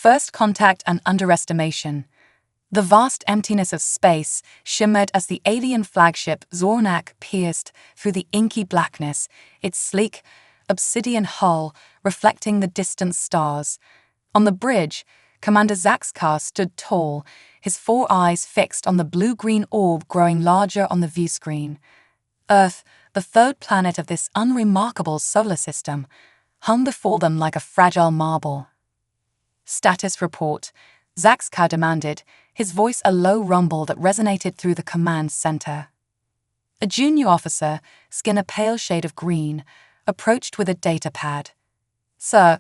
First contact and underestimation. The vast emptiness of space shimmered as the alien flagship Zornak pierced through the inky blackness, its sleek, obsidian hull reflecting the distant stars. On the bridge, Commander Zaxkar stood tall, his 4 eyes fixed on the blue-green orb growing larger on the viewscreen. Earth, the third planet of this unremarkable solar system, hung before them like a fragile marble. Status report, Zaxkar demanded, his voice a low rumble that resonated through the command center. A junior officer, skin a pale shade of green, approached with a data pad. "Sir,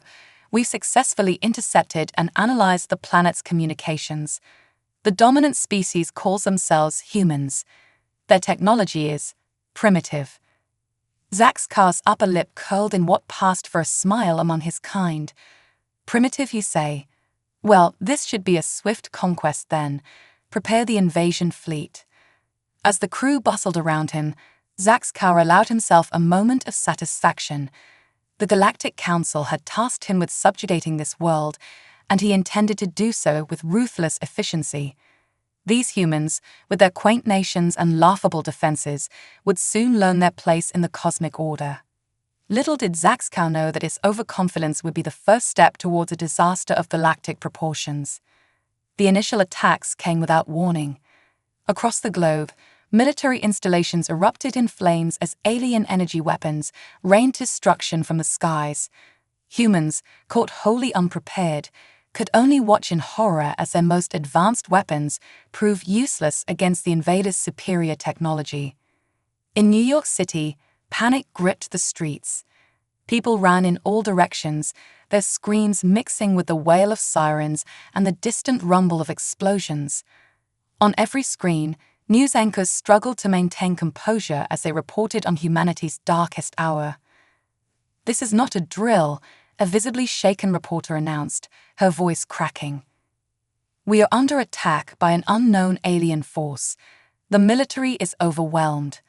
we've successfully intercepted and analyzed the planet's communications. The dominant species calls themselves humans. Their technology is primitive." Zaxkar's upper lip curled in what passed for a smile among his kind. "Primitive, you say? Well, this should be a swift conquest then. Prepare the invasion fleet." As the crew bustled around him, Zaxkar allowed himself a moment of satisfaction. The Galactic Council had tasked him with subjugating this world, and he intended to do so with ruthless efficiency. These humans, with their quaint nations and laughable defenses, would soon learn their place in the cosmic order. Little did Zaxkar know that his overconfidence would be the first step towards a disaster of galactic proportions. The initial attacks came without warning. Across the globe, military installations erupted in flames as alien energy weapons rained destruction from the skies. Humans, caught wholly unprepared, could only watch in horror as their most advanced weapons proved useless against the invaders' superior technology. In New York City, panic gripped the streets. People ran in all directions, their screams mixing with the wail of sirens and the distant rumble of explosions. On every screen, news anchors struggled to maintain composure as they reported on humanity's darkest hour. "This is not a drill," a visibly shaken reporter announced, her voice cracking. "We are under attack by an unknown alien force. The military is overwhelmed.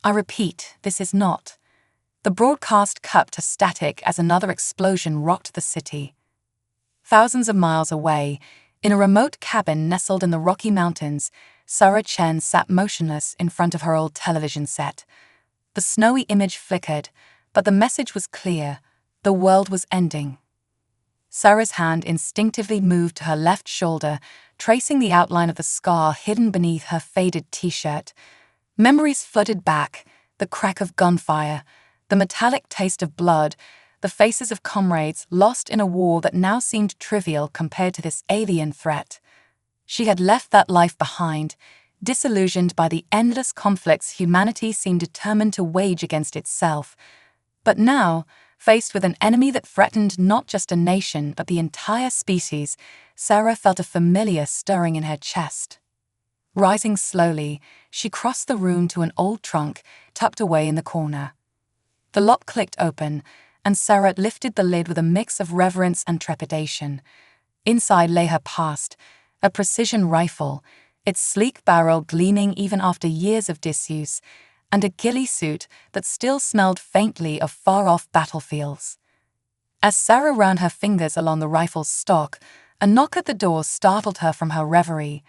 I repeat, this is not." The broadcast cut to static as another explosion rocked the city. Thousands of miles away, in a remote cabin nestled in the Rocky Mountains, Sarah Chen sat motionless in front of her old television set. The snowy image flickered, but the message was clear. The world was ending. Sarah's hand instinctively moved to her left shoulder, tracing the outline of the scar hidden beneath her faded t-shirt. Memories flooded back, the crack of gunfire, the metallic taste of blood, the faces of comrades lost in a war that now seemed trivial compared to this alien threat. She had left that life behind, disillusioned by the endless conflicts humanity seemed determined to wage against itself. But now, faced with an enemy that threatened not just a nation but the entire species, Sarah felt a familiar stirring in her chest. Rising slowly, she crossed the room to an old trunk tucked away in the corner. The lock clicked open, and Sarah lifted the lid with a mix of reverence and trepidation. Inside lay her past, a precision rifle, its sleek barrel gleaming even after years of disuse, and a ghillie suit that still smelled faintly of far-off battlefields. As Sarah ran her fingers along the rifle's stock, a knock at the door startled her from her reverie.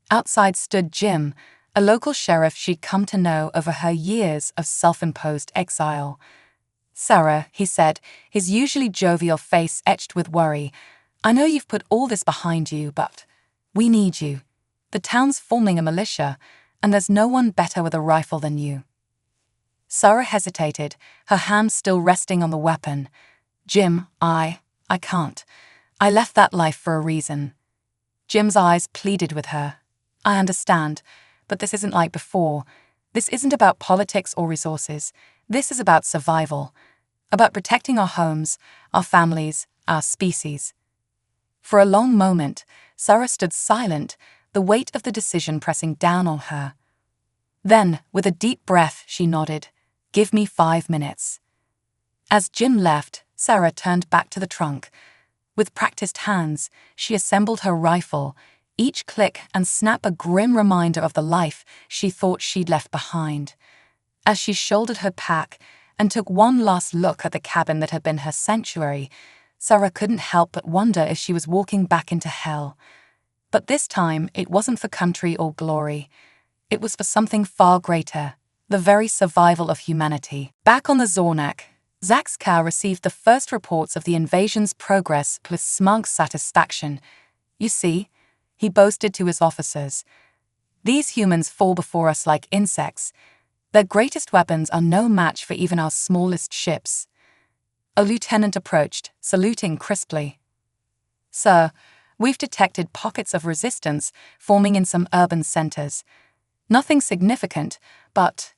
Outside stood Jim, a local sheriff she'd come to know over her years of self-imposed exile. "Sarah," he said, his usually jovial face etched with worry, "I know you've put all this behind you, but we need you. The town's forming a militia, and there's no one better with a rifle than you." Sarah hesitated, her hand still resting on the weapon. "Jim, I can't. I left that life for a reason." Jim's eyes pleaded with her. "I understand, but this isn't like before. This isn't about politics or resources. This is about survival, about protecting our homes, our families, our species." For a long moment, Sarah stood silent, the weight of the decision pressing down on her. Then, with a deep breath, she nodded, "Give me 5 minutes." As Jim left, Sarah turned back to the trunk. With practiced hands, she assembled her rifle, each click and snap a grim reminder of the life she thought she'd left behind. As she shouldered her pack and took one last look at the cabin that had been her sanctuary, Sarah couldn't help but wonder if she was walking back into hell. But this time, it wasn't for country or glory. It was for something far greater, the very survival of humanity. Back on the Zornak, Zaxkar received the first reports of the invasion's progress with smug satisfaction. You see, he boasted to his officers, these humans fall before us like insects. Their greatest weapons are no match for even our smallest ships. A lieutenant approached, saluting crisply. Sir, we've detected pockets of resistance forming in some urban centers. Nothing significant, but...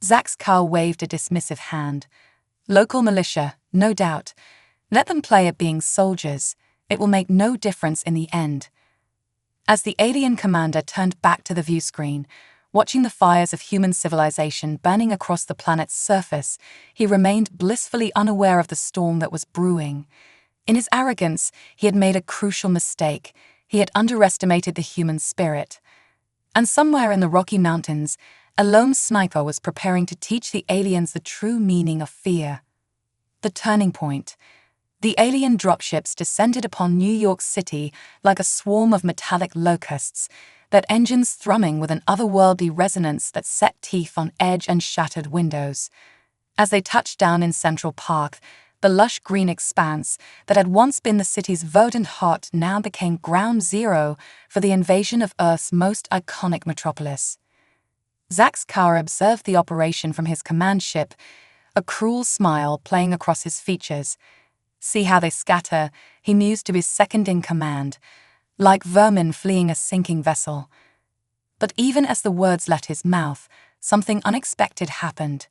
Zaxkar waved a dismissive hand. Local militia, no doubt. Let them play at being soldiers. It will make no difference in the end. As the alien commander turned back to the view screen, watching the fires of human civilization burning across the planet's surface, he remained blissfully unaware of the storm that was brewing. In his arrogance, he had made a crucial mistake. He had underestimated the human spirit. And somewhere in the Rocky Mountains, a lone sniper was preparing to teach the aliens the true meaning of fear. The turning point. The alien dropships descended upon New York City like a swarm of metallic locusts, their engines thrumming with an otherworldly resonance that set teeth on edge and shattered windows. As they touched down in Central Park, the lush green expanse that had once been the city's verdant heart now became ground zero for the invasion of Earth's most iconic metropolis. Zaxkar observed the operation from his command ship, a cruel smile playing across his features. See how they scatter, he mused to his second-in-command, like vermin fleeing a sinking vessel. But even as the words left his mouth, something unexpected happened.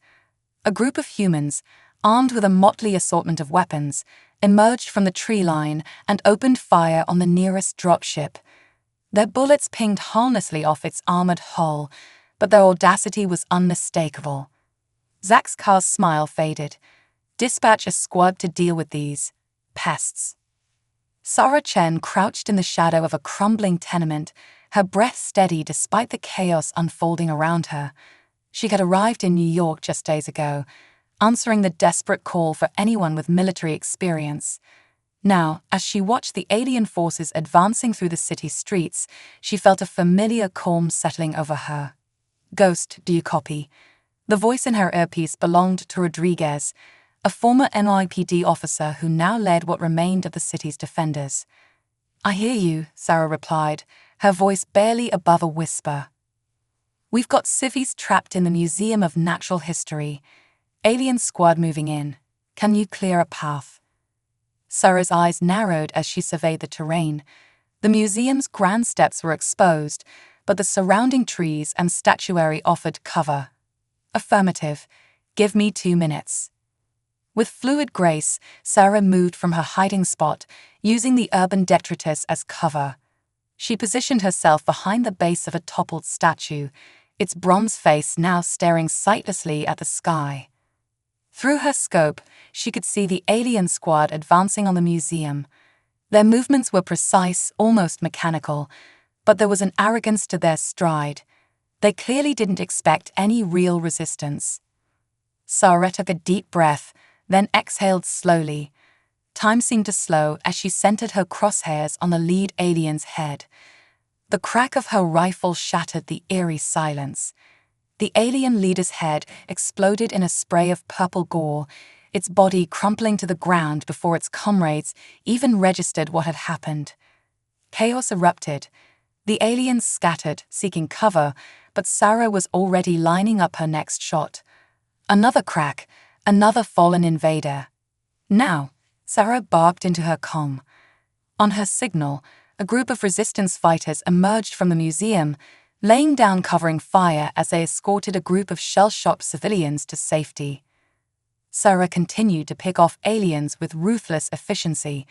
A group of humans, armed with a motley assortment of weapons, emerged from the tree line and opened fire on the nearest dropship. Their bullets pinged harmlessly off its armored hull, but their audacity was unmistakable. Zaxkar's smile faded. Dispatch a squad to deal with these pests. Sarah Chen crouched in the shadow of a crumbling tenement, her breath steady despite the chaos unfolding around her. She had arrived in New York just days ago, answering the desperate call for anyone with military experience. Now, as she watched the alien forces advancing through the city streets, she felt a familiar calm settling over her. Ghost, do you copy? The voice in her earpiece belonged to Rodriguez, a former NYPD officer who now led what remained of the city's defenders. I hear you, Sarah replied, her voice barely above a whisper. We've got civvies trapped in the Museum of Natural History. Alien squad moving in. Can you clear a path? Sarah's eyes narrowed as she surveyed the terrain. The museum's grand steps were exposed, but the surrounding trees and statuary offered cover. Affirmative. Give me 2 minutes. With fluid grace, Sarah moved from her hiding spot, using the urban detritus as cover. She positioned herself behind the base of a toppled statue, its bronze face now staring sightlessly at the sky. Through her scope, she could see the alien squad advancing on the museum. Their movements were precise, almost mechanical, but there was an arrogance to their stride. They clearly didn't expect any real resistance. Sarah took a deep breath, then exhaled slowly. Time seemed to slow as she centered her crosshairs on the lead alien's head. The crack of her rifle shattered the eerie silence. The alien leader's head exploded in a spray of purple gore, its body crumpling to the ground before its comrades even registered what had happened. Chaos erupted. The aliens scattered, seeking cover, but Sarah was already lining up her next shot. Another crack, another fallen invader. Now, Sarah barked into her comm. On her signal, a group of resistance fighters emerged from the museum, laying down covering fire as they escorted a group of shell-shocked civilians to safety. Sarah continued to pick off aliens with ruthless efficiency.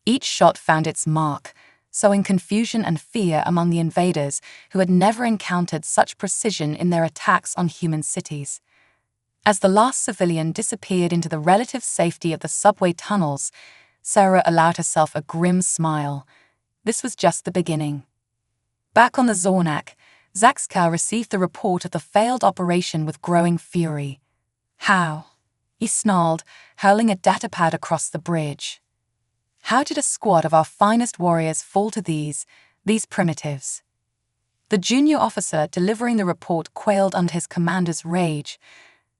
Each shot found its mark, sowing confusion and fear among the invaders who had never encountered such precision in their attacks on human cities. As the last civilian disappeared into the relative safety of the subway tunnels, Sarah allowed herself a grim smile. This was just the beginning. Back on the Zornak, Zaxkar received the report of the failed operation with growing fury. How? He snarled, hurling a datapad across the bridge. How did a squad of our finest warriors fall to these primitives? The junior officer delivering the report quailed under his commander's rage.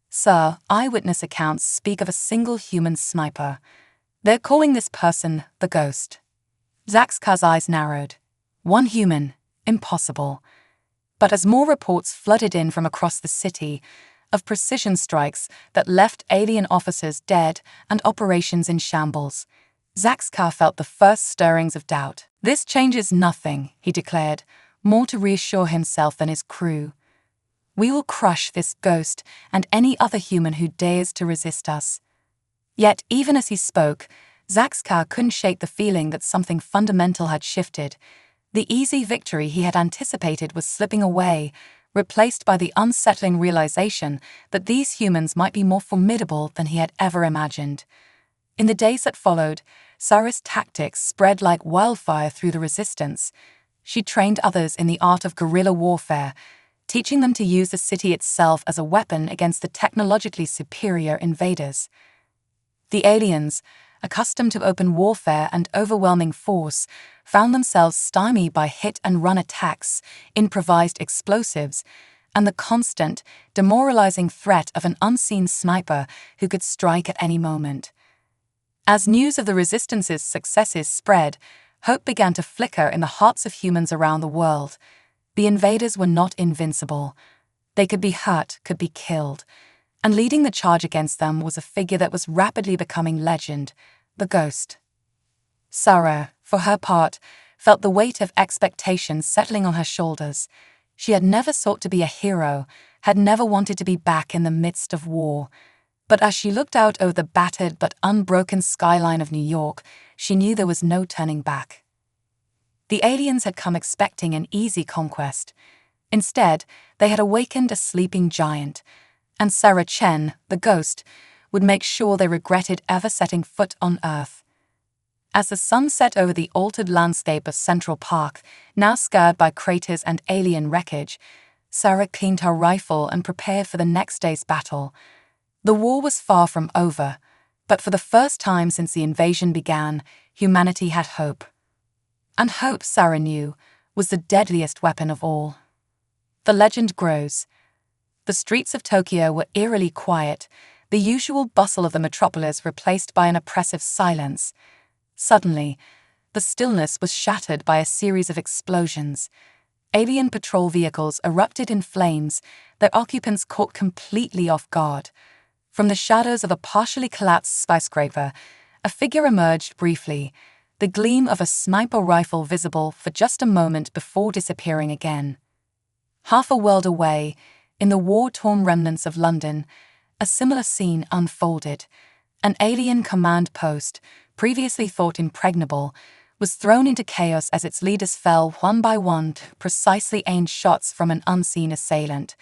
Sir, eyewitness accounts speak of a single human sniper. They're calling this person the Ghost. Zaxkar's eyes narrowed. One human. Impossible. But as more reports flooded in from across the city, of precision strikes that left alien officers dead and operations in shambles, Zaxkar felt the first stirrings of doubt. This changes nothing, he declared, more to reassure himself than his crew. We will crush this Ghost and any other human who dares to resist us. Yet, even as he spoke, Zaxkar couldn't shake the feeling that something fundamental had shifted. The easy victory he had anticipated was slipping away, replaced by the unsettling realization that these humans might be more formidable than he had ever imagined. In the days that followed, Sarah's tactics spread like wildfire through the resistance. She trained others in the art of guerrilla warfare, teaching them to use the city itself as a weapon against the technologically superior invaders. The aliens, accustomed to open warfare and overwhelming force, found themselves stymied by hit-and-run attacks, improvised explosives, and the constant, demoralizing threat of an unseen sniper who could strike at any moment. As news of the Resistance's successes spread, hope began to flicker in the hearts of humans around the world. The invaders were not invincible. They could be hurt, could be killed. And leading the charge against them was a figure that was rapidly becoming legend, the Ghost. Sarah, for her part, felt the weight of expectation settling on her shoulders. She had never sought to be a hero, had never wanted to be back in the midst of war. But as she looked out over the battered but unbroken skyline of New York, she knew there was no turning back. The aliens had come expecting an easy conquest. Instead, they had awakened a sleeping giant, and Sarah Chen, the Ghost, would make sure they regretted ever setting foot on Earth. As the sun set over the altered landscape of Central Park, now scarred by craters and alien wreckage, Sarah cleaned her rifle and prepared for the next day's battle. The war was far from over, but for the first time since the invasion began, humanity had hope. And hope, Sarah knew, was the deadliest weapon of all. The legend grows. The streets of Tokyo were eerily quiet, the usual bustle of the metropolis replaced by an oppressive silence. Suddenly, the stillness was shattered by a series of explosions. Alien patrol vehicles erupted in flames, their occupants caught completely off guard. From the shadows of a partially collapsed skyscraper, a figure emerged briefly, the gleam of a sniper rifle visible for just a moment before disappearing again. Half a world away, in the war-torn remnants of London, a similar scene unfolded. An alien command post, previously thought impregnable, was thrown into chaos as its leaders fell one by one to precisely aimed shots from an unseen assailant.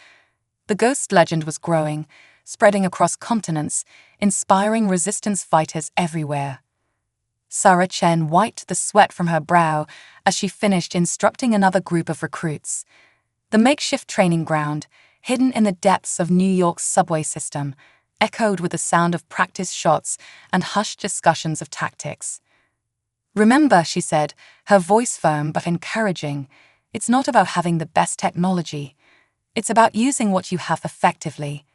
The Ghost legend was growing, spreading across continents, inspiring resistance fighters everywhere. Sarah Chen wiped the sweat from her brow as she finished instructing another group of recruits. The makeshift training ground, hidden in the depths of New York's subway system, echoed with the sound of practice shots and hushed discussions of tactics. Remember, she said, her voice firm but encouraging, it's not about having the best technology. It's about using what you have effectively.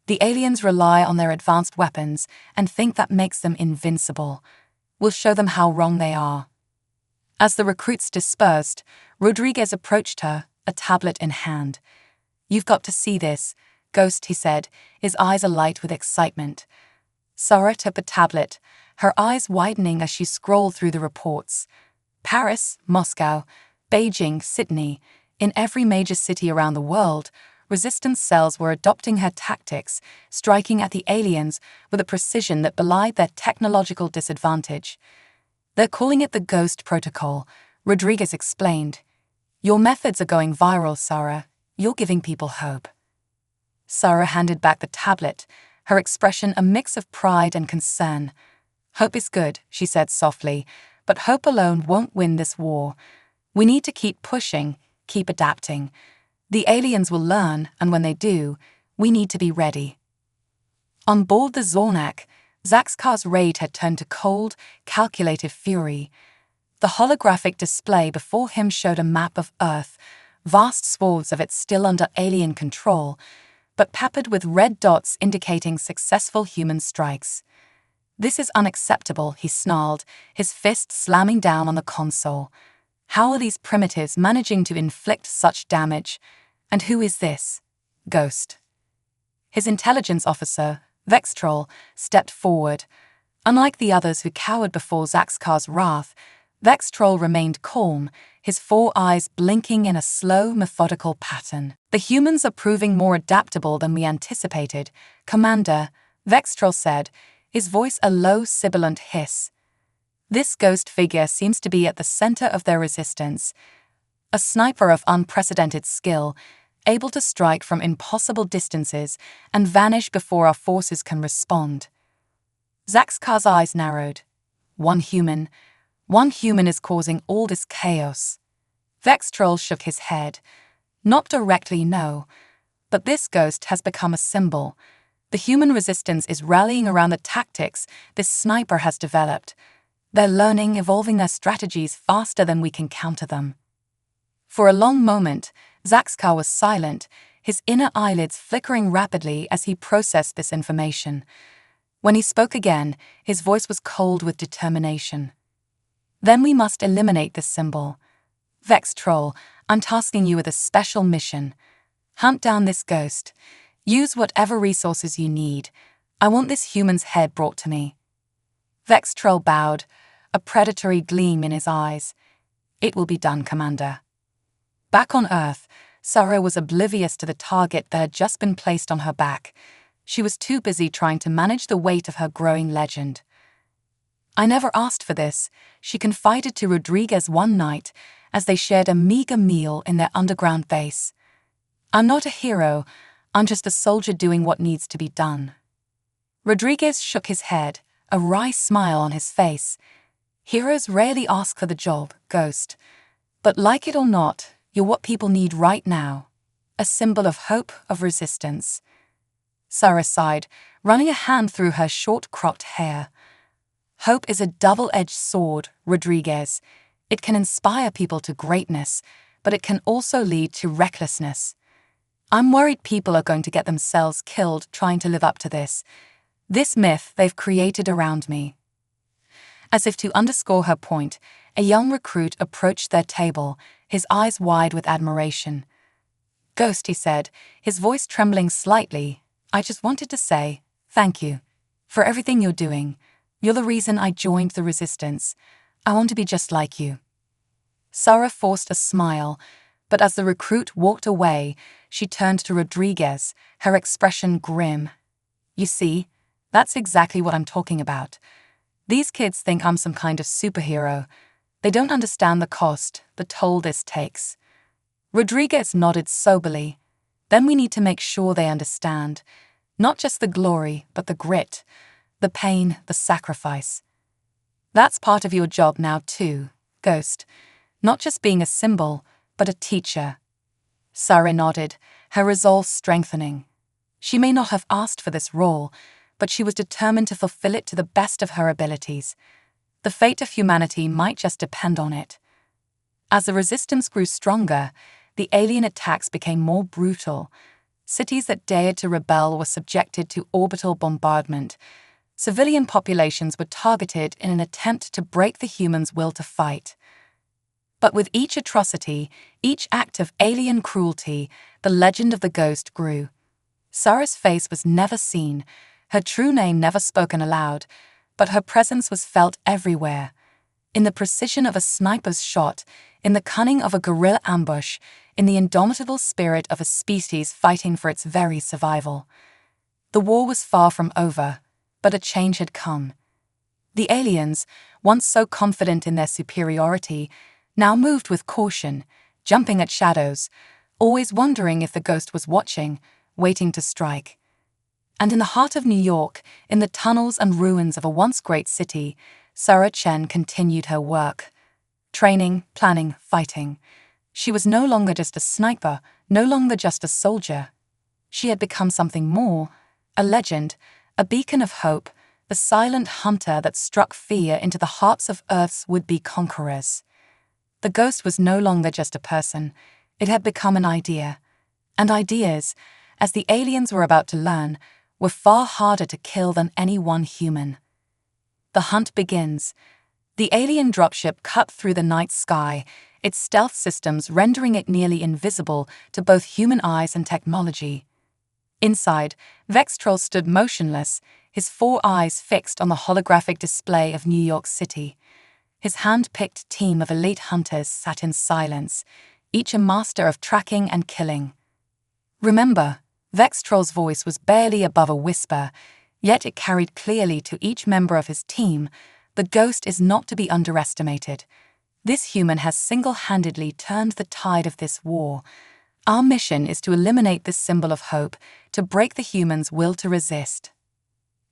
The aliens rely on their advanced weapons and think that makes them invincible. We'll show them how wrong they are. As the recruits dispersed, Rodriguez approached her, a tablet in hand. You've got to see this, Ghost, he said, his eyes alight with excitement. Sarah took the tablet, her eyes widening as she scrolled through the reports. Paris, Moscow, Beijing, Sydney, in every major city around the world, resistance cells were adopting her tactics, striking at the aliens with a precision that belied their technological disadvantage. They're calling it the Ghost Protocol, Rodriguez explained. Your methods are going viral, Sarah. You're giving people hope. Sarah handed back the tablet, her expression a mix of pride and concern. Hope is good, she said softly, but hope alone won't win this war. We need to keep pushing, keep adapting. The aliens will learn, and when they do, we need to be ready. On board the Zornak, Zaxkar's rage had turned to cold, calculated fury. The holographic display before him showed a map of Earth, vast swaths of it still under alien control, but peppered with red dots indicating successful human strikes. "This is unacceptable," he snarled, his fist slamming down on the console. "How are these primitives managing to inflict such damage? And who is this ghost?" His intelligence officer, Vextrol, stepped forward. Unlike the others who cowered before Zaxkar's wrath, Vextrol remained calm, his 4 eyes blinking in a slow, methodical pattern. "The humans are proving more adaptable than we anticipated, Commander," Vextrol said, his voice a low, sibilant hiss. "This ghost figure seems to be at the center of their resistance. A sniper of unprecedented skill, able to strike from impossible distances and vanish before our forces can respond." Zaxkar's eyes narrowed. One human is causing all this chaos." Vextrol shook his head. "Not directly, no. But this ghost has become a symbol. The human resistance is rallying around the tactics this sniper has developed. They're learning, evolving their strategies faster than we can counter them." For a long moment, Zaxkar was silent, his inner eyelids flickering rapidly as he processed this information. When he spoke again, his voice was cold with determination. "Then we must eliminate this symbol. Vextrol, I'm tasking you with a special mission. Hunt down this ghost. Use whatever resources you need. I want this human's head brought to me." Vextrol bowed, a predatory gleam in his eyes. "It will be done, Commander." Back on Earth, Sarah was oblivious to the target that had just been placed on her back. She was too busy trying to manage the weight of her growing legend. "I never asked for this," she confided to Rodriguez one night as they shared a meager meal in their underground base. "I'm not a hero, I'm just a soldier doing what needs to be done." Rodriguez shook his head, a wry smile on his face. "Heroes rarely ask for the job, Ghost. But like it or not, you're what people need right now. A symbol of hope, of resistance." Sarah sighed, running a hand through her short-cropped hair. "Hope is a double-edged sword, Rodriguez. It can inspire people to greatness, but it can also lead to recklessness. I'm worried people are going to get themselves killed trying to live up to this myth they've created around me." As if to underscore her point, a young recruit approached their table, his eyes wide with admiration. "Ghost," he said, his voice trembling slightly, "I just wanted to say thank you for everything you're doing. You're the reason I joined the Resistance. I want to be just like you." Sarah forced a smile, but as the recruit walked away, she turned to Rodriguez, her expression grim. "You see, that's exactly what I'm talking about. These kids think I'm some kind of superhero. They don't understand the cost, the toll this takes." Rodriguez nodded soberly. "Then we need to make sure they understand. Not just the glory, but the grit, the pain, the sacrifice. That's part of your job now too, Ghost. Not just being a symbol, but a teacher." Sarah nodded, her resolve strengthening. She may not have asked for this role, but she was determined to fulfill it to the best of her abilities. The fate of humanity might just depend on it. As the resistance grew stronger, the alien attacks became more brutal. Cities that dared to rebel were subjected to orbital bombardment. Civilian populations were targeted in an attempt to break the humans' will to fight. But with each atrocity, each act of alien cruelty, the legend of the ghost grew. Sarah's face was never seen, her true name never spoken aloud, but her presence was felt everywhere. In the precision of a sniper's shot, in the cunning of a guerrilla ambush, in the indomitable spirit of a species fighting for its very survival. The war was far from over, but a change had come. The aliens, once so confident in their superiority, now moved with caution, jumping at shadows, always wondering if the ghost was watching, waiting to strike. And in the heart of New York, in the tunnels and ruins of a once great city, Sarah Chen continued her work. Training, planning, fighting. She was no longer just a sniper, no longer just a soldier. She had become something more, a legend, a beacon of hope, the silent hunter that struck fear into the hearts of Earth's would-be conquerors. The ghost was no longer just a person, it had become an idea. And ideas, as the aliens were about to learn, were far harder to kill than any one human. The hunt begins. The alien dropship cut through the night sky, its stealth systems rendering it nearly invisible to both human eyes and technology. Inside, Vextrol stood motionless, his 4 eyes fixed on the holographic display of New York City. His hand-picked team of elite hunters sat in silence, each a master of tracking and killing. Remember, Vextrol's voice was barely above a whisper, yet it carried clearly to each member of his team. The ghost is not to be underestimated. This human has single-handedly turned the tide of this war. Our mission is to eliminate this symbol of hope, to break the humans' will to resist.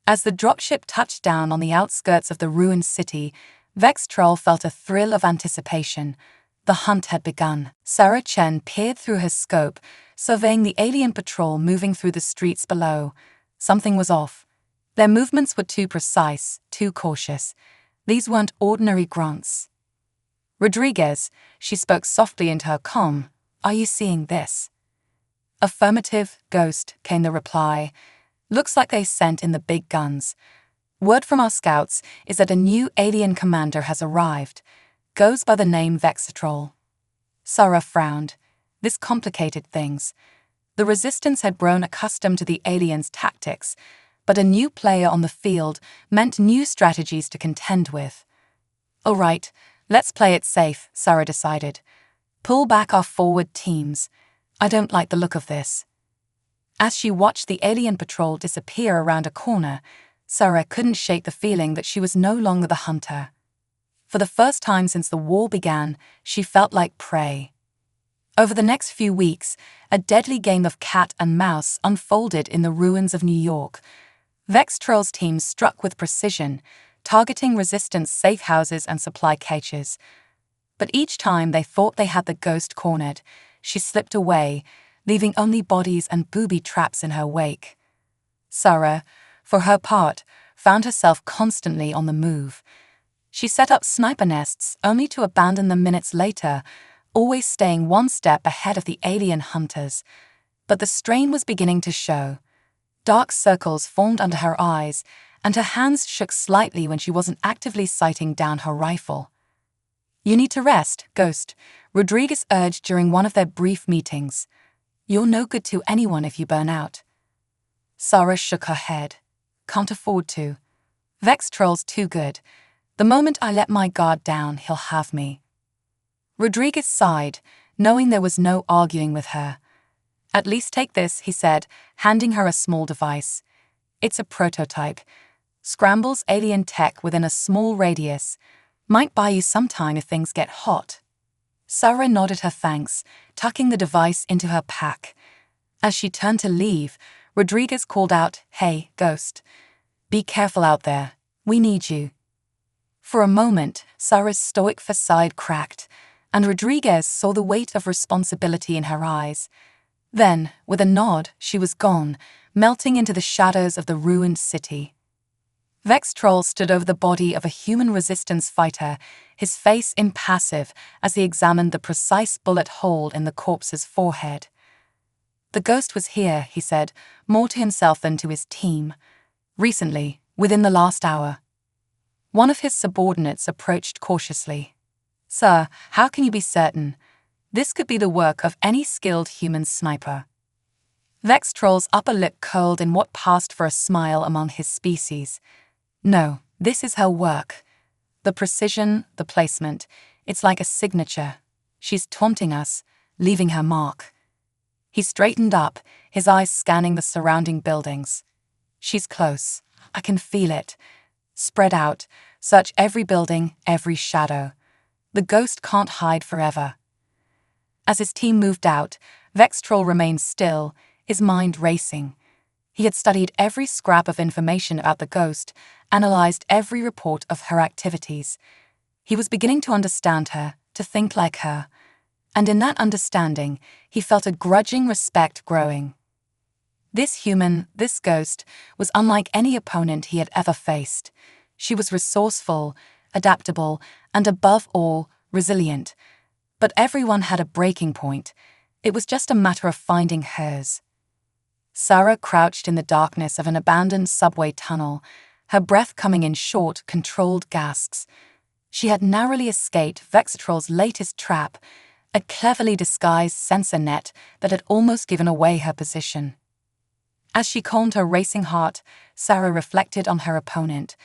As the dropship touched down on the outskirts of the ruined city, Vextrol felt a thrill of anticipation. The hunt had begun. Sarah Chen peered through her scope, surveying the alien patrol moving through the streets below. Something was off. Their movements were too precise, too cautious. These weren't ordinary grunts. "Rodriguez," she spoke softly into her comm, "are you seeing this?" "Affirmative, Ghost," came the reply. "Looks like they sent in the big guns. Word from our scouts is that a new alien commander has arrived. Goes by the name Vextrol." Sarah frowned. This complicated things. The Resistance had grown accustomed to the aliens' tactics, but a new player on the field meant new strategies to contend with. "All right, let's play it safe," Sarah decided. "Pull back our forward teams. I don't like the look of this." As she watched the alien patrol disappear around a corner, Sarah couldn't shake the feeling that she was no longer the hunter. For the first time since the war began, she felt like prey. Over the next few weeks, a deadly game of cat and mouse unfolded in the ruins of New York. Vextrol's team struck with precision, targeting Resistance safe houses and supply caches. But each time they thought they had the ghost cornered, she slipped away, leaving only bodies and booby traps in her wake. Sarah, for her part, found herself constantly on the move. She set up sniper nests only to abandon them minutes later, always staying one step ahead of the alien hunters. But the strain was beginning to show. Dark circles formed under her eyes, and her hands shook slightly when she wasn't actively sighting down her rifle. "You need to rest, Ghost," Rodriguez urged during one of their brief meetings. "You're no good to anyone if you burn out." Sarah shook her head. "Can't afford to. Vextrol's too good. The moment I let my guard down, he'll have me." Rodriguez sighed, knowing there was no arguing with her. "At least take this," he said, handing her a small device. "It's a prototype. Scrambles alien tech within a small radius. Might buy you some time if things get hot." Sarah nodded her thanks, tucking the device into her pack. As she turned to leave, Rodriguez called out, "Hey, Ghost. Be careful out there. We need you." For a moment, Sarah's stoic facade cracked, and Rodriguez saw the weight of responsibility in her eyes. Then, with a nod, she was gone, melting into the shadows of the ruined city. Vextrol stood over the body of a human Resistance fighter, his face impassive as he examined the precise bullet hole in the corpse's forehead. "The ghost was here," he said, more to himself than to his team. "Recently, within the last hour." One of his subordinates approached cautiously. "Sir, how can you be certain? This could be the work of any skilled human sniper." Vextrol's upper lip curled in what passed for a smile among his species. "No, this is her work. The precision, the placement, it's like a signature. She's taunting us, leaving her mark." He straightened up, his eyes scanning the surrounding buildings. "She's close. I can feel it. Spread out, search every building, every shadow. The ghost can't hide forever." As his team moved out, Vextrol remained still, his mind racing. He had studied every scrap of information about the ghost, analyzed every report of her activities. He was beginning to understand her, to think like her. And in that understanding, he felt a grudging respect growing. This human, this ghost, was unlike any opponent he had ever faced. She was resourceful, adaptable, and above all, resilient. But everyone had a breaking point. It was just a matter of finding hers. Sarah crouched in the darkness of an abandoned subway tunnel, her breath coming in short, controlled gasps. She had narrowly escaped Vexatrol's latest trap, a cleverly disguised sensor net that had almost given away her position. As she calmed her racing heart, Sarah reflected on her opponent.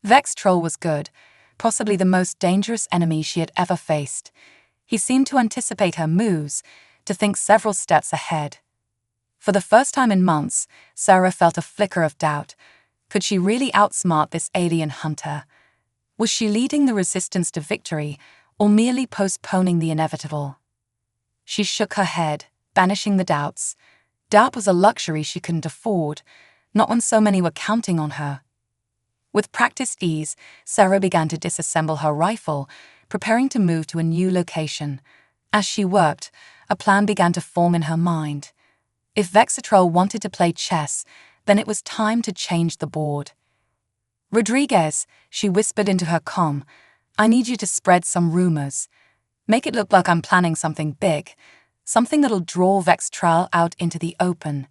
Vexatrol was good, possibly the most dangerous enemy she had ever faced. He seemed to anticipate her moves, to think several steps ahead. For the first time in months, Sarah felt a flicker of doubt. Could she really outsmart this alien hunter? Was she leading the resistance to victory, or merely postponing the inevitable? She shook her head, banishing the doubts. Doubt was a luxury she couldn't afford, not when so many were counting on her. With practiced ease, Sarah began to disassemble her rifle, preparing to move to a new location. As she worked, a plan began to form in her mind. If Vexatrol wanted to play chess, then it was time to change the board. "Rodriguez," she whispered into her comm, "I need you to spread some rumors. Make it look like I'm planning something big, something that'll draw Vexatrol out into the open."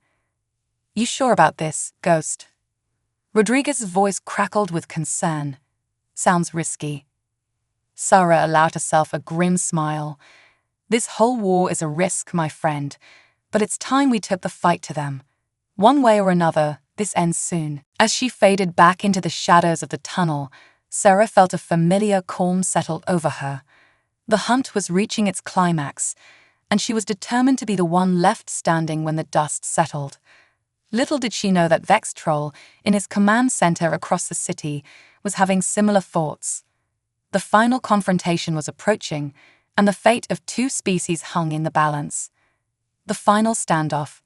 "You sure about this, Ghost?" Rodriguez's voice crackled with concern. "Sounds risky." Sarah allowed herself a grim smile. "This whole war is a risk, my friend, but it's time we took the fight to them. One way or another, this ends soon." As she faded back into the shadows of the tunnel, Sarah felt a familiar calm settle over her. The hunt was reaching its climax, and she was determined to be the one left standing when the dust settled. Little did she know that Vexatrol, in his command center across the city, was having similar thoughts. The final confrontation was approaching, and the fate of two species hung in the balance. The final standoff.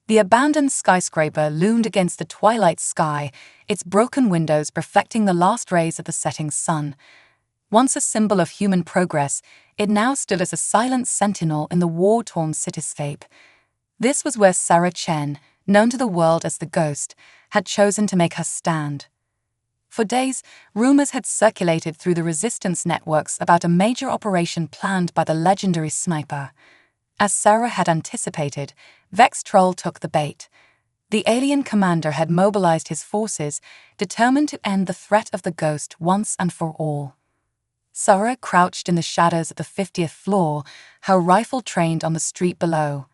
The abandoned skyscraper loomed against the twilight sky, its broken windows reflecting the last rays of the setting sun. Once a symbol of human progress, it now stood as a silent sentinel in the war-torn cityscape. This was where Sarah Chen, known to the world as the Ghost, had chosen to make her stand. For days, rumors had circulated through the resistance networks about a major operation planned by the legendary sniper. As Sarah had anticipated, Vexatrol took the bait. The alien commander had mobilized his forces, determined to end the threat of the Ghost once and for all. Sarah crouched in the shadows of the 50th floor, her rifle trained on the street below.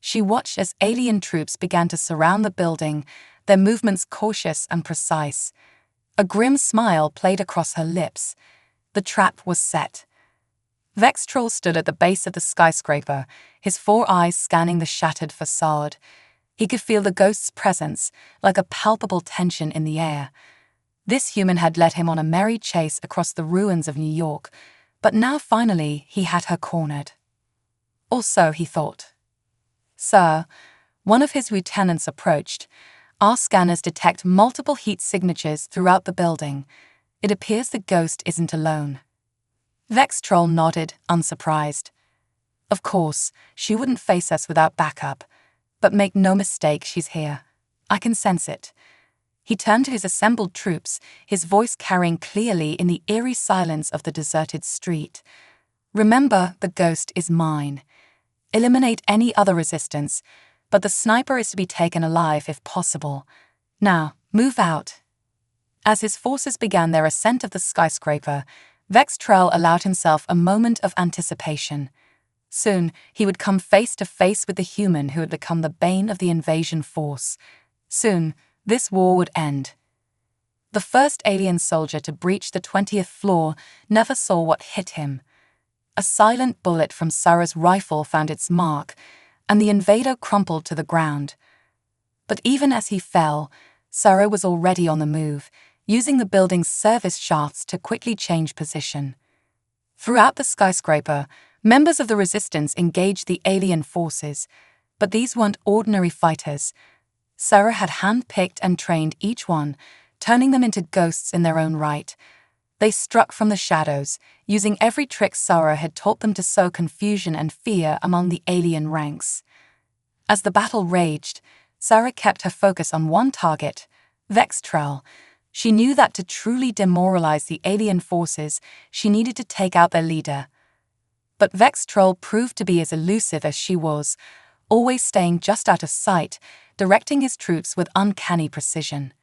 She watched as alien troops began to surround the building, their movements cautious and precise. A grim smile played across her lips. The trap was set. Vexatrol stood at the base of the skyscraper, his four eyes scanning the shattered facade. He could feel the Ghost's presence, like a palpable tension in the air. This human had led him on a merry chase across the ruins of New York, but now finally he had her cornered. Or so he thought. "Sir," one of his lieutenants approached. "Our scanners detect multiple heat signatures throughout the building. It appears the Ghost isn't alone." Vexatrol nodded, unsurprised. "Of course, she wouldn't face us without backup. But make no mistake, she's here. I can sense it." He turned to his assembled troops, his voice carrying clearly in the eerie silence of the deserted street. "Remember, the Ghost is mine. Eliminate any other resistance, but the sniper is to be taken alive if possible. Now, move out." As his forces began their ascent of the skyscraper, Vexatrol allowed himself a moment of anticipation. Soon, he would come face to face with the human who had become the bane of the invasion force. Soon, this war would end. The first alien soldier to breach the 20th floor never saw what hit him. A silent bullet from Sarah's rifle found its mark, and the invader crumpled to the ground. But even as he fell, Sarah was already on the move, using the building's service shafts to quickly change position. Throughout the skyscraper, members of the resistance engaged the alien forces, but these weren't ordinary fighters. Sarah had hand-picked and trained each one, turning them into ghosts in their own right. They struck from the shadows, using every trick Sarah had taught them to sow confusion and fear among the alien ranks. As the battle raged, Sarah kept her focus on one target, Vextrel. She knew that to truly demoralize the alien forces, she needed to take out their leader. But Vextrel proved to be as elusive as she was, always staying just out of sight, directing his troops with uncanny precision.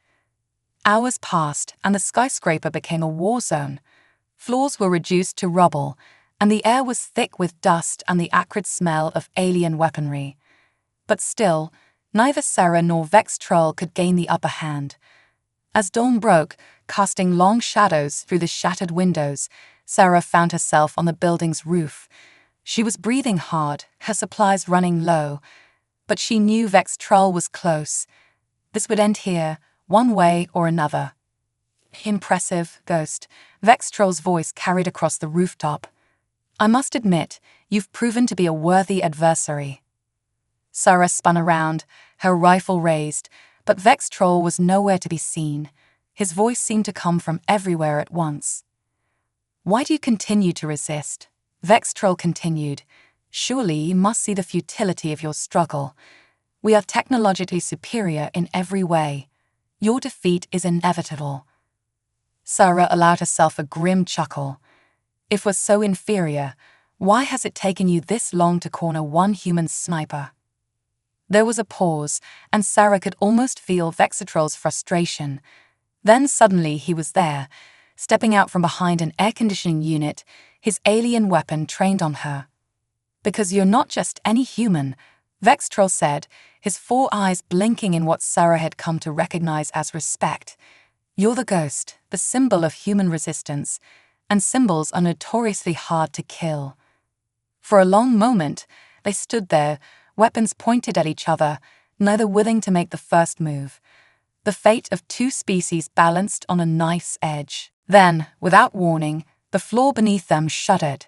Hours passed, and the skyscraper became a war zone. Floors were reduced to rubble, and the air was thick with dust and the acrid smell of alien weaponry. But still, neither Sarah nor Vextrel could gain the upper hand. As dawn broke, casting long shadows through the shattered windows, Sarah found herself on the building's roof. She was breathing hard, her supplies running low, but she knew Vextrel was close. This would end here, one way or another. Impressive, Ghost, Vextrel's voice carried across the rooftop. I must admit, you've proven to be a worthy adversary. Sarah spun around, her rifle raised, but Vextrel was nowhere to be seen. His voice seemed to come from everywhere at once. Why do you continue to resist? Vextrel continued. Surely you must see the futility of your struggle. We are technologically superior in every way. Your defeat is inevitable. Sarah allowed herself a grim chuckle. If we're so inferior, why has it taken you this long to corner one human sniper? There was a pause, and Sarah could almost feel Vextrel's frustration. Then suddenly he was there, stepping out from behind an air-conditioning unit, his alien weapon trained on her. Because you're not just any human, Vextrel said, his four eyes blinking in what Sarah had come to recognize as respect. You're the Ghost, the symbol of human resistance, and symbols are notoriously hard to kill. For a long moment, they stood there, weapons pointed at each other, neither willing to make the first move. The fate of two species balanced on a knife's edge. Then, without warning, the floor beneath them shuddered.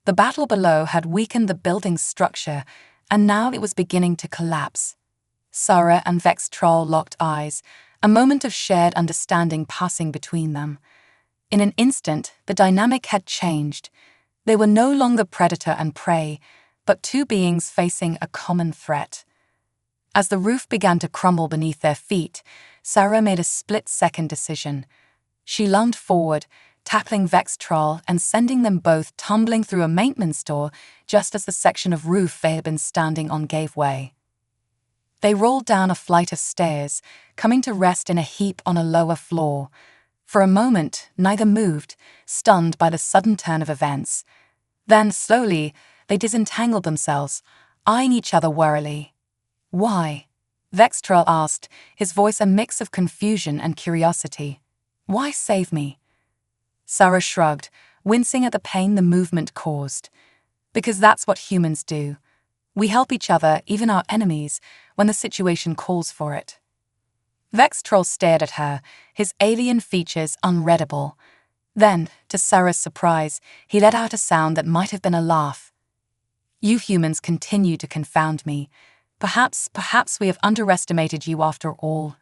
The battle below had weakened the building's structure, and now it was beginning to collapse. Sarah and Vextrel locked eyes, a moment of shared understanding passing between them. In an instant, the dynamic had changed. They were no longer predator and prey, but two beings facing a common threat. As the roof began to crumble beneath their feet, Sarah made a split-second decision. She lunged forward, tackling Vextrel and sending them both tumbling through a maintenance door just as the section of roof they had been standing on gave way. They rolled down a flight of stairs, coming to rest in a heap on a lower floor. For a moment, neither moved, stunned by the sudden turn of events. Then, slowly, they disentangled themselves, eyeing each other warily. Why? Vextrel asked, his voice a mix of confusion and curiosity. Why save me? Sarah shrugged, wincing at the pain the movement caused. Because that's what humans do. We help each other, even our enemies, when the situation calls for it. Vextrel stared at her, his alien features unreadable. Then, to Sarah's surprise, he let out a sound that might have been a laugh. You humans continue to confound me. Perhaps we have underestimated you after all.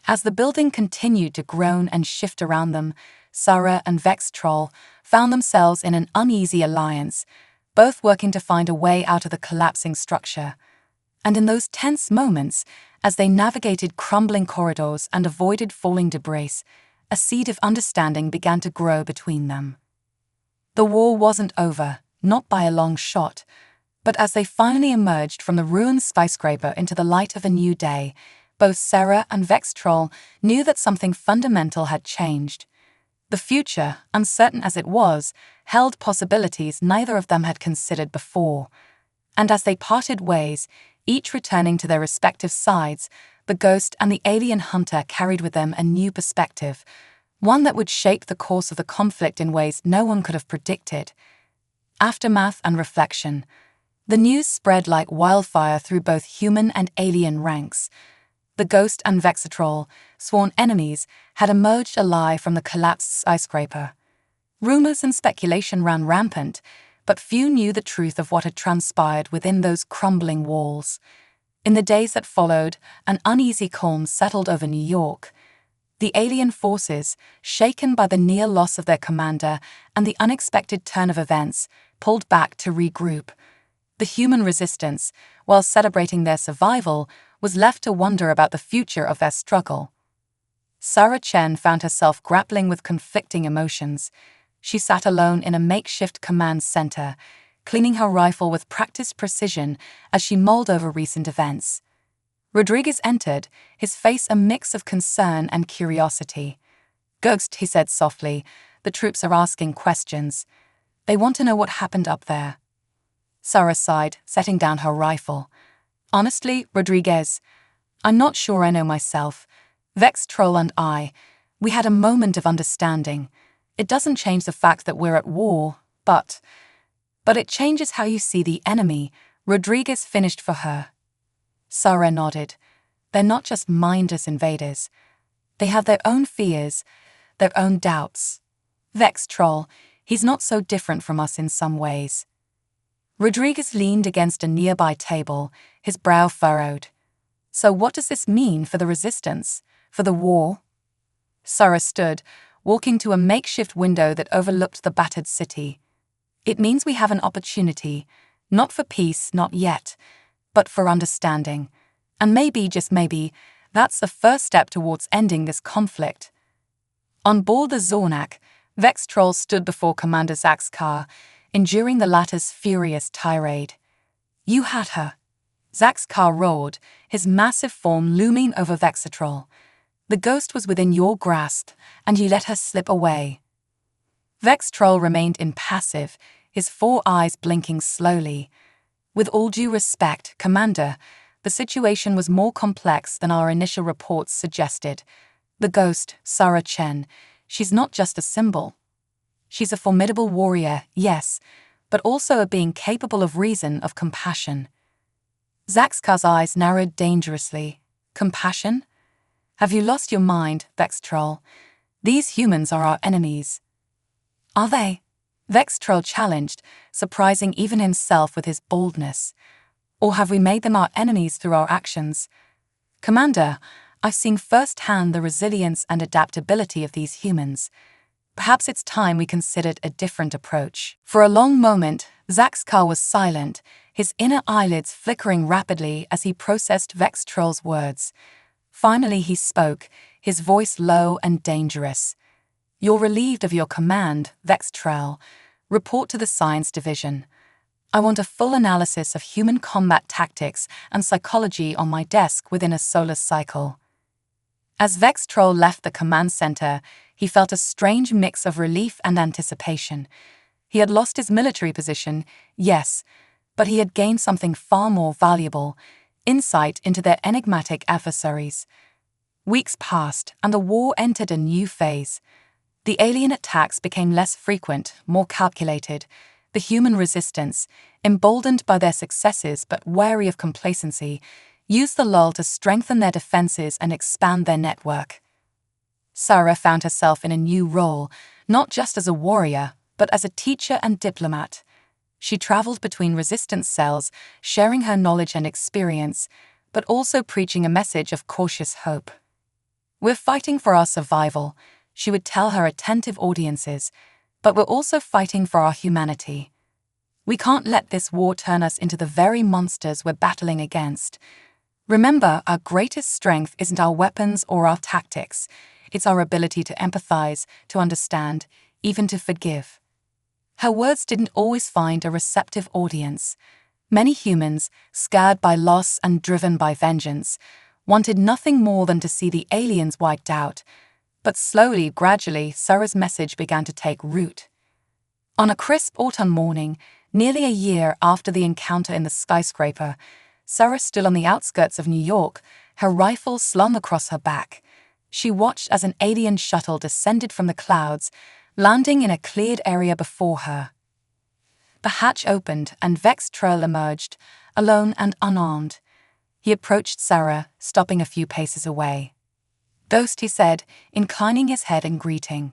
As the building continued to groan and shift around them, Sarah and Vextrel found themselves in an uneasy alliance, both working to find a way out of the collapsing structure. And in those tense moments, as they navigated crumbling corridors and avoided falling debris, a seed of understanding began to grow between them. The war wasn't over, not by a long shot, but as they finally emerged from the ruined skyscraper into the light of a new day, both Sarah and Vextrel knew that something fundamental had changed. The future, uncertain as it was, held possibilities neither of them had considered before. And as they parted ways, each returning to their respective sides, the Ghost and the alien hunter carried with them a new perspective, one that would shape the course of the conflict in ways no one could have predicted. Aftermath and reflection. The news spread like wildfire through both human and alien ranks. The Ghost and Vextrel, sworn enemies, had emerged alive from the collapsed skyscraper. Rumors and speculation ran rampant, but few knew the truth of what had transpired within those crumbling walls. In the days that followed, an uneasy calm settled over New York. The alien forces, shaken by the near loss of their commander and the unexpected turn of events, pulled back to regroup. The human resistance, while celebrating their survival, was left to wonder about the future of their struggle. Sarah Chen found herself grappling with conflicting emotions. She sat alone in a makeshift command center, cleaning her rifle with practiced precision as she mulled over recent events. Rodriguez entered, his face a mix of concern and curiosity. "Ghost," he said softly, "the troops are asking questions. They want to know what happened up there." Sarah sighed, setting down her rifle. "Honestly, Rodriguez, I'm not sure I know myself. Vex Troll and we had a moment of understanding. It doesn't change the fact that we're at war, but it changes how you see the enemy," Rodriguez finished for her. Sarah nodded. "They're not just mindless invaders. They have their own fears, their own doubts. Vex Troll, he's not so different from us in some ways." Rodriguez leaned against a nearby table, his brow furrowed. "So what does this mean for the resistance, for the war?" Sarah stood, walking to a makeshift window that overlooked the battered city. "It means we have an opportunity, not for peace, not yet, but for understanding. And maybe, just maybe, that's the first step towards ending this conflict." On board the Zornak, Vex Troll stood before Commander Zach's car, enduring the latter's furious tirade. "You had her." Zach's car roared, his massive form looming over Vexatrol. "The ghost was within your grasp, and you let her slip away." Vexatrol remained impassive, his 4 eyes blinking slowly. "With all due respect, Commander, the situation was more complex than our initial reports suggested. The ghost, Sarah Chen, she's not just a symbol. She's a formidable warrior, yes, but also a being capable of reason, of compassion." Zaxkar's eyes narrowed dangerously. "Compassion? Have you lost your mind, Vexatrol? These humans are our enemies." "Are they?" Vexatrol challenged, surprising even himself with his boldness. "Or have we made them our enemies through our actions? Commander, I've seen firsthand the resilience and adaptability of these humans. Perhaps it's time we considered a different approach." For a long moment, Zaxkar was silent, his inner eyelids flickering rapidly as he processed Vexatrol's words. Finally he spoke, his voice low and dangerous. "You're relieved of your command, Vexatrol. Report to the Science Division. I want a full analysis of human combat tactics and psychology on my desk within a solar cycle." As Vexatrol left the command center, he felt a strange mix of relief and anticipation. He had lost his military position, yes, but he had gained something far more valuable: insight into their enigmatic adversaries. Weeks passed, and the war entered a new phase. The alien attacks became less frequent, more calculated. The human resistance, emboldened by their successes but wary of complacency, used the lull to strengthen their defenses and expand their network. Sarah found herself in a new role, not just as a warrior, but as a teacher and diplomat. She traveled between resistance cells, sharing her knowledge and experience, but also preaching a message of cautious hope. "We're fighting for our survival," she would tell her attentive audiences, "but we're also fighting for our humanity. We can't let this war turn us into the very monsters we're battling against. Remember, our greatest strength isn't our weapons or our tactics. It's our ability to empathize, to understand, even to forgive." Her words didn't always find a receptive audience. Many humans, scared by loss and driven by vengeance, wanted nothing more than to see the aliens wiped out. But slowly, gradually, Sarah's message began to take root. On a crisp autumn morning, nearly a year after the encounter in the skyscraper, Sarah stood on the outskirts of New York, her rifle slung across her back. She watched as an alien shuttle descended from the clouds, landing in a cleared area before her. The hatch opened and Vexatrol emerged, alone and unarmed. He approached Sarah, stopping a few paces away. "Ghost," he said, inclining his head in greeting.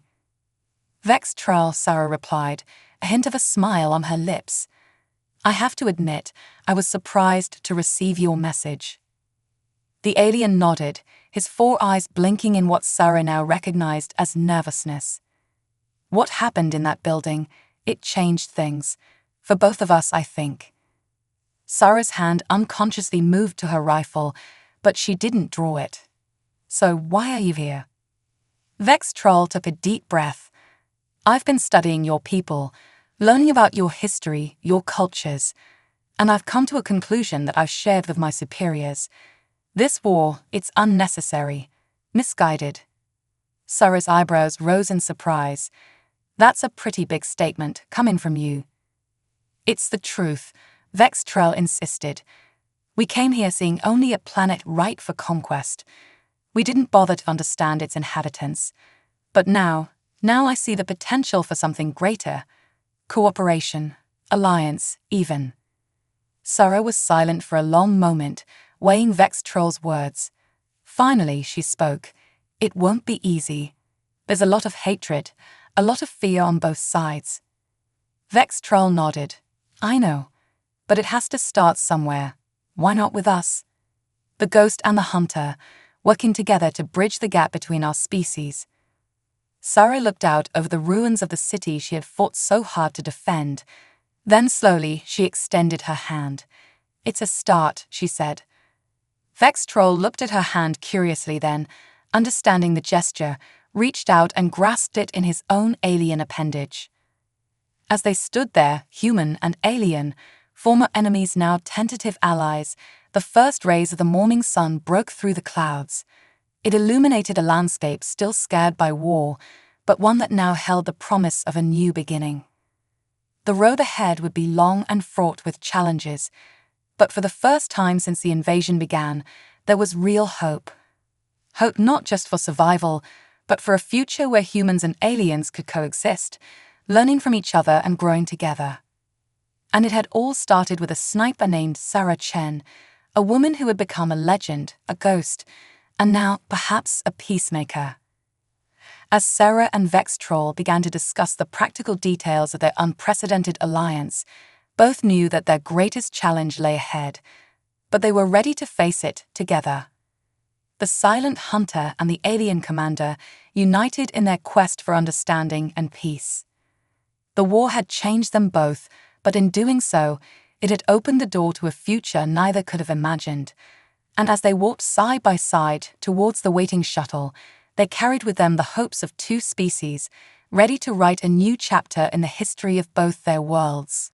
"Vexatrol," Sarah replied, a hint of a smile on her lips. "I have to admit, I was surprised to receive your message." The alien nodded, his 4 eyes blinking in what Sarah now recognized as nervousness. "What happened in that building? It changed things. For both of us, I think." Sarah's hand unconsciously moved to her rifle, but she didn't draw it. So why are you here? Vex Troll took a deep breath. I've been studying your people, learning about your history, your cultures, and I've come to a conclusion that I've shared with my superiors. This war, it's unnecessary, misguided. Sarah's eyebrows rose in surprise. That's a pretty big statement coming from you. It's the truth, Vex Troll insisted. We came here seeing only a planet ripe for conquest. We didn't bother to understand its inhabitants. But now I see the potential for something greater. Cooperation, alliance, even. Sarah was silent for a long moment, weighing Vex Troll's words. Finally, she spoke. It won't be easy. There's a lot of hatred, a lot of fear on both sides. Vex Troll nodded. I know, but it has to start somewhere. Why not with us? The ghost and the hunter, working together to bridge the gap between our species. Sarah looked out over the ruins of the city she had fought so hard to defend. Then slowly she extended her hand. It's a start, she said. Vex Troll looked at her hand curiously then, understanding the gesture, reached out and grasped it in his own alien appendage. As they stood there, human and alien, former enemies now tentative allies, the first rays of the morning sun broke through the clouds. It illuminated a landscape still scarred by war, but one that now held the promise of a new beginning. The road ahead would be long and fraught with challenges, but for the first time since the invasion began, there was real hope. Hope not just for survival, but for a future where humans and aliens could coexist, learning from each other and growing together. And it had all started with a sniper named Sarah Chen, a woman who had become a legend, a ghost, and now perhaps a peacemaker. As Sarah and Vex Troll began to discuss the practical details of their unprecedented alliance, both knew that their greatest challenge lay ahead, but they were ready to face it together. The silent hunter and the alien commander united in their quest for understanding and peace. The war had changed them both, but in doing so, it had opened the door to a future neither could have imagined. And as they walked side by side towards the waiting shuttle, they carried with them the hopes of two species, ready to write a new chapter in the history of both their worlds.